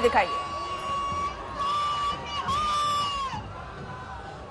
दिखाइए।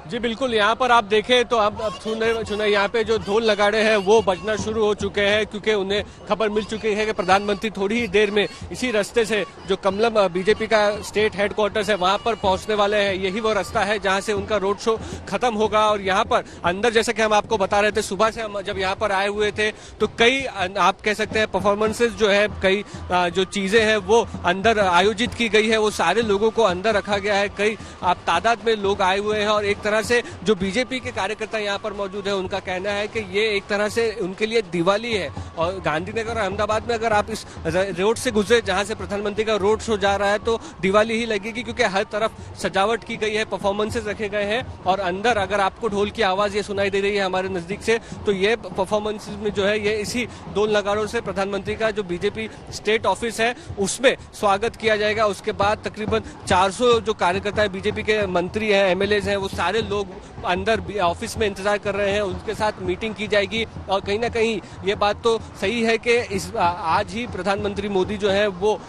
जी बिल्कुल, यहाँ पर आप देखें तो अब सुने यहाँ पे जो ढोल नगाड़े हैं वो बजना शुरू हो चुके हैं, क्योंकि उन्हें खबर मिल चुकी है कि प्रधानमंत्री थोड़ी ही देर में इसी रास्ते से जो कमलम बीजेपी का स्टेट हेडक्वार्टर्स है वहां पर पहुंचने वाले हैं। यही वो रास्ता है जहां से उनका रोड शो खत्म होगा। और यहाँ पर अंदर जैसे कि हम आपको बता रहे थे, सुबह से हम जब यहाँ पर आए हुए थे तो कई आप कह सकते हैं परफॉर्मेंसेज जो है, कई जो चीजें हैं वो अंदर आयोजित की गई है, वो सारे लोगों को अंदर रखा गया है। कई आप तादाद में लोग आए हुए हैं और एक तरह से जो बीजेपी के कार्यकर्ता यहाँ पर मौजूद है उनका कहना है कि ये एक तरह से उनके लिए दिवाली है। और गांधीनगर और अहमदाबाद में अगर आप इस रोड से गुजरे जहां से प्रधानमंत्री का रोड शो जा रहा है तो दिवाली ही लगेगी, क्योंकि हर तरफ सजावट की गई है, परफॉर्मेंसेज रखे गए हैं। और अंदर अगर आपको ढोल की आवाज ये सुनाई दे रही है हमारे नजदीक से, तो ये परफॉर्मेंसेज में जो है ये इसी ढोल नगाड़ों से प्रधानमंत्री का जो बीजेपी स्टेट ऑफिस है उसमें स्वागत किया जाएगा। उसके बाद तकरीबन 400 जो कार्यकर्ता है, बीजेपी के मंत्री हैं, एमएलएज हैं, वो सारे लोग अंदर ऑफिस में इंतजार कर रहे हैं। उनके साथ मीटिंग की जाएगी। और कहीं ना कहीं ये बात तो सही है कि आज ही प्रधानमंत्री मोदी जो है वो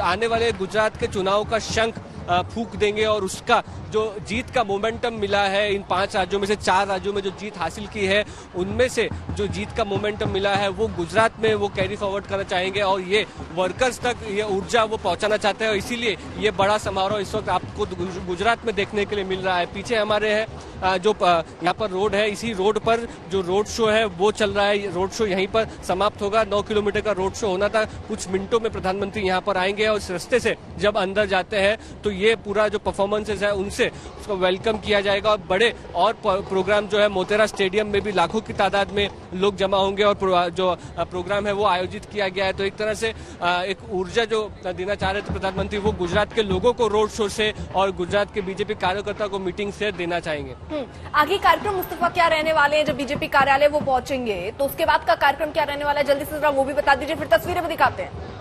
आने वाले गुजरात के चुनाव का शंख फूंक देंगे। और उसका जो जीत का मोमेंटम मिला है, इन 5 राज्यों में से 4 राज्यों में जो जीत हासिल की है उनमें से जो जीत का मोमेंटम मिला है वो गुजरात में वो कैरी फॉरवर्ड करना चाहेंगे और ये वर्कर्स तक ये ऊर्जा वो पहुंचाना चाहते हैं। इसीलिए ये बड़ा समारोह इस वक्त आपको गुजरात में देखने के लिए मिल रहा है। पीछे हमारे है जो यहाँ पर रोड है, इसी रोड पर जो रोड शो है वो चल रहा है। रोड शो यहीं पर समाप्त होगा। 9 किलोमीटर का रोड शो होना था। कुछ मिनटों में प्रधानमंत्री यहाँ पर आएंगे और इस रास्ते से जब अंदर जाते हैं तो ये पूरा जो परफॉर्मेंसेज है उनसे उसको वेलकम किया जाएगा। और बड़े और प्रोग्राम जो है मोतेरा स्टेडियम में भी लाखों की तादाद में लोग जमा होंगे और जो प्रोग्राम है वो आयोजित किया गया है। तो एक तरह से एक ऊर्जा जो देना चाह रहे थे प्रधानमंत्री, वो गुजरात के लोगों को रोड शो से और गुजरात के बीजेपी कार्यकर्ता को मीटिंग से देना चाहेंगे। आगे कार्यक्रम मुस्तफा क्या रहने वाले हैं? जब बीजेपी कार्यालय वो पहुंचेंगे तो उसके बाद का कार्यक्रम क्या रहने वाला है? जल्दी से जरा वो भी बता दीजिए, फिर तस्वीरें भी दिखाते हैं।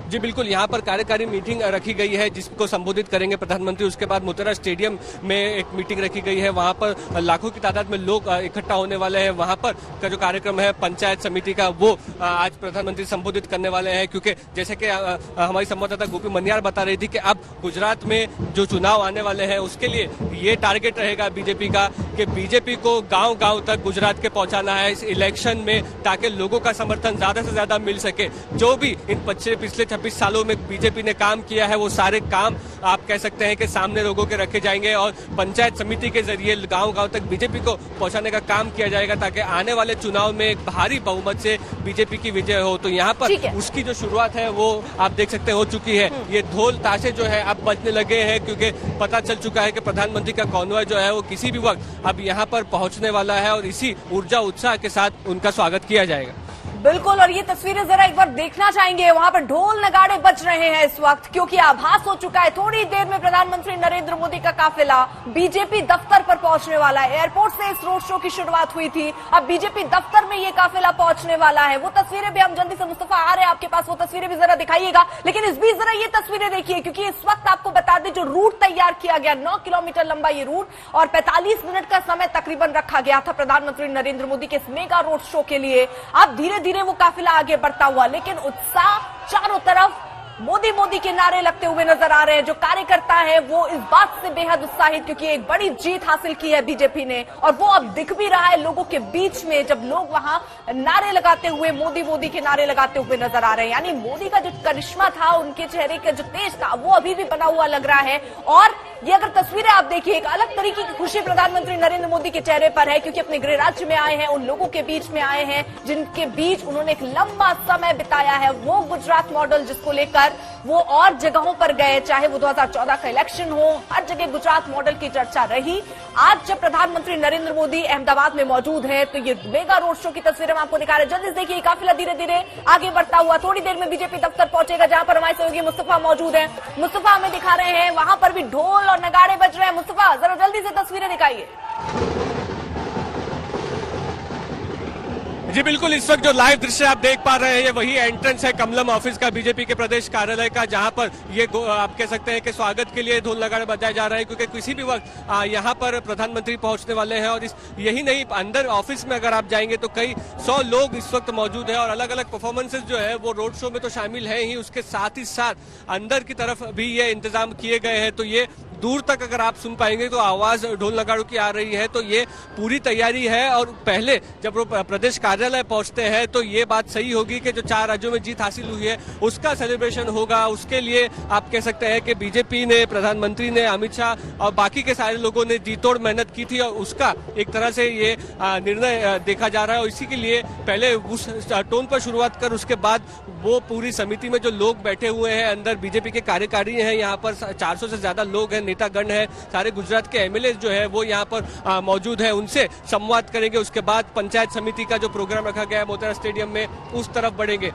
जी बिल्कुल, यहाँ पर कार्यकारी मीटिंग रखी गई है जिसको संबोधित करेंगे प्रधानमंत्री। उसके बाद मोतेरा स्टेडियम में एक मीटिंग रखी गई है, वहाँ पर लाखों की तादाद में लोग इकट्ठा होने वाले हैं। वहाँ पर का जो कार्यक्रम है पंचायत समिति का वो आज प्रधानमंत्री संबोधित करने वाले हैं, क्योंकि जैसे कि हमारी संवाददाता गोपी मनियार बता रही थी कि अब गुजरात में जो चुनाव आने वाले हैं उसके लिए ये टारगेट रहेगा बीजेपी का कि बीजेपी को गाँव गाँव तक गुजरात के पहुंचाना है इस इलेक्शन में, ताकि लोगों का समर्थन ज्यादा से ज्यादा मिल सके। जो भी इन पिछले 26 सालों में बीजेपी ने काम किया है वो सारे काम आप कह सकते हैं कि सामने लोगों के रखे जाएंगे और पंचायत समिति के जरिए गांव गांव तक बीजेपी को पहुंचाने का काम किया जाएगा, ताकि आने वाले चुनाव में एक भारी बहुमत से बीजेपी की विजय हो। तो यहाँ पर उसकी जो शुरुआत है वो आप देख सकते हो चुकी है। ये ढोल ताशे जो है अब बजने लगे हैं, क्योंकि पता चल चुका है कि प्रधानमंत्री का कॉन्वॉय जो है वो किसी भी वक्त अब यहाँ पर पहुंचने वाला है और इसी ऊर्जा उत्साह के साथ उनका स्वागत किया जाएगा। बिल्कुल, और ये तस्वीरें जरा एक बार देखना चाहेंगे। वहां पर ढोल नगाड़े बज रहे हैं इस वक्त, क्योंकि आभास हो चुका है थोड़ी देर में प्रधानमंत्री नरेंद्र मोदी का काफिला बीजेपी दफ्तर पर पहुंचने वाला है। एयरपोर्ट से इस रोड शो की शुरुआत हुई थी, अब बीजेपी दफ्तर में ये काफिला पहुंचने वाला है। वो तस्वीरें भी हम जल्दी से, मुस्तफा आ रहे हैं आपके पास, वो तस्वीरें भी जरा दिखाइएगा। लेकिन इस बीच जरा ये तस्वीरें देखिए, क्योंकि इस वक्त आपको बता दें जो रूट तैयार किया गया, 9 किलोमीटर लंबा ये रूट और 45 मिनट का समय तकरीबन रखा गया था प्रधानमंत्री नरेंद्र मोदी के इस मेगा रोड शो के लिए। अब धीरे धीरे वो काफिला आगे बढ़ता हुआ, लेकिन उत्साह चारों तरफ मोदी मोदी के नारे लगते हुए नजर आ रहे हैं। जो कार्यकर्ता है वो इस बात से बेहद उत्साहित, क्योंकि एक बड़ी जीत हासिल की है बीजेपी ने और वो अब दिख भी रहा है लोगों के बीच में, जब लोग वहां नारे लगाते हुए मोदी मोदी के नारे लगाते हुए नजर आ रहे हैं। यानी मोदी का जो करिश्मा था, उनके चेहरे का जो तेज था, वो अभी भी बना हुआ लग रहा है। और ये अगर तस्वीरें आप देखिए, एक अलग तरीके की खुशी प्रधानमंत्री नरेंद्र मोदी के चेहरे पर है, क्योंकि अपने गृह राज्य में आए हैं, उन लोगों के बीच में आए हैं जिनके बीच उन्होंने एक लंबा समय बिताया है। वो गुजरात मॉडल जिसको लेकर वो और जगहों पर गए, चाहे वो 2014 का इलेक्शन हो, हर जगह गुजरात मॉडल की चर्चा रही। आज जब प्रधानमंत्री नरेंद्र मोदी अहमदाबाद में मौजूद हैं तो ये मेगा रोड शो की तस्वीरें हम आपको दिखा रहे हैं। जल्दी से देखिए, काफिला धीरे धीरे आगे बढ़ता हुआ थोड़ी देर में बीजेपी दफ्तर पहुंचेगा, जहां पर हमारे सहयोगी मुस्तफा मौजूद है। मुस्तफा हमें दिखा रहे हैं, वहां पर भी ढोल और नगाड़े बज रहे हैं। मुस्तफा जरा जल्दी से तस्वीरें दिखाइए। जी बिल्कुल, इस वक्त जो लाइव दृश्य आप देख पा रहे हैं ये वही एंट्रेंस है कमलम ऑफिस का, बीजेपी के प्रदेश कार्यालय का, जहां पर ये आप कह सकते हैं कि स्वागत के लिए ढोल नगाड़े बजाए जा रहे हैं, क्योंकि किसी भी वक्त यहां पर प्रधानमंत्री पहुंचने वाले हैं। और यही नहीं, अंदर ऑफिस में अगर आप जाएंगे तो कई 100 लोग इस वक्त मौजूद है और अलग अलग परफॉर्मेंसेज जो है वो रोड शो में तो शामिल है ही, उसके साथ ही साथ अंदर की तरफ भी ये इंतजाम किए गए हैं। तो ये दूर तक अगर आप सुन पाएंगे तो आवाज ढोल नगाड़ों की आ रही है, तो ये पूरी तैयारी है। और पहले जब वो प्रदेश कार्यालय पहुंचते हैं तो ये बात सही होगी कि जो 4 राज्यों में जीत हासिल हुई है उसका सेलिब्रेशन होगा। उसके लिए आप कह सकते हैं कि बीजेपी ने, प्रधानमंत्री ने, अमित शाह और बाकी के सारे लोगों ने जी तोड़ मेहनत की थी और उसका एक तरह से ये निर्णय देखा जा रहा है। और इसी के लिए पहले उस टोन पर शुरुआत कर उसके बाद वो पूरी समिति में जो लोग बैठे हुए हैं अंदर, बीजेपी के कार्यकारी हैं, यहाँ पर 400 से ज्यादा लोग हैं, नेतागण है, सारे गुजरात के एमएलए जो है वो यहाँ पर मौजूद है, उनसे संवाद करेंगे। उसके बाद पंचायत समिति का जो प्रोग्राम रखा गया है मोटेरा स्टेडियम में, उस तरफ बढ़ेंगे।